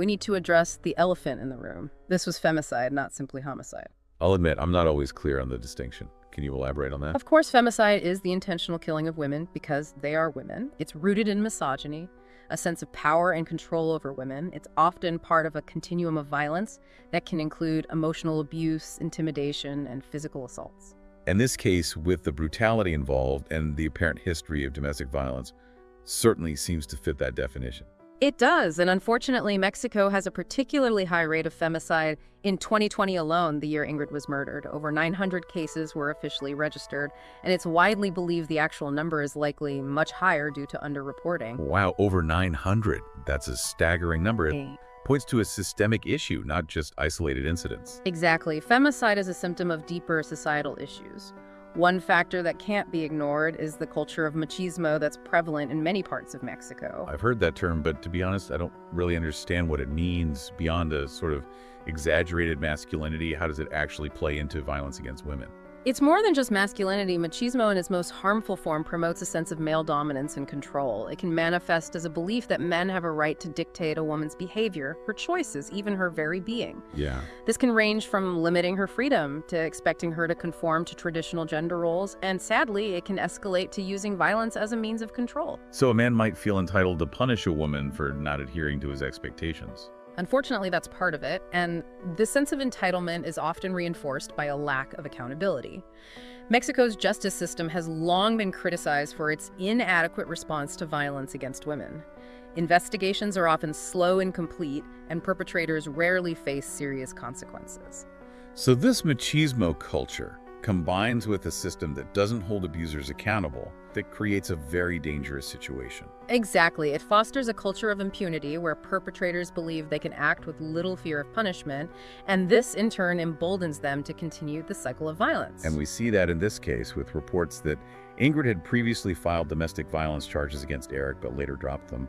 We need to address the elephant in the room. This was femicide, not simply homicide. I'll admit, I'm not always clear on the distinction. Can you elaborate on that? Of course, femicide is the intentional killing of women because they are women. It's rooted in misogyny, a sense of power and control over women. It's often part of a continuum of violence that can include emotional abuse, intimidation, and physical assaults. In this case, with the brutality involved and the apparent history of domestic violence, certainly seems to fit that definition. It does, and unfortunately, Mexico has a particularly high rate of femicide. In 2020 alone, the year Ingrid was murdered, over 900 cases were officially registered, and it's widely believed the actual number is likely much higher due to underreporting. Wow, over 900. That's a staggering number. It points to a systemic issue, not just isolated incidents. Exactly. Femicide is a symptom of deeper societal issues. One factor that can't be ignored is the culture of machismo that's prevalent in many parts of Mexico. I've heard that term, but to be honest, I don't really understand what it means beyond a sort of exaggerated masculinity. How does it actually play into violence against women? It's more than just masculinity. Machismo in its most harmful form promotes a sense of male dominance and control. It can manifest as a belief that men have a right to dictate a woman's behavior, her choices, even her very being. Yeah. This can range from limiting her freedom to expecting her to conform to traditional gender roles, and sadly, it can escalate to using violence as a means of control. So a man might feel entitled to punish a woman for not adhering to his expectations. Unfortunately, that's part of it, and this sense of entitlement is often reinforced by a lack of accountability. Mexico's justice system has long been criticized for its inadequate response to violence against women. Investigations are often slow and incomplete, and perpetrators rarely face serious consequences. So this machismo culture combines with a system that doesn't hold abusers accountable, that creates a very dangerous situation. Exactly. It fosters a culture of impunity where perpetrators believe they can act with little fear of punishment, and this in turn emboldens them to continue the cycle of violence. And we see that in this case with reports that Ingrid had previously filed domestic violence charges against Eric, but later dropped them.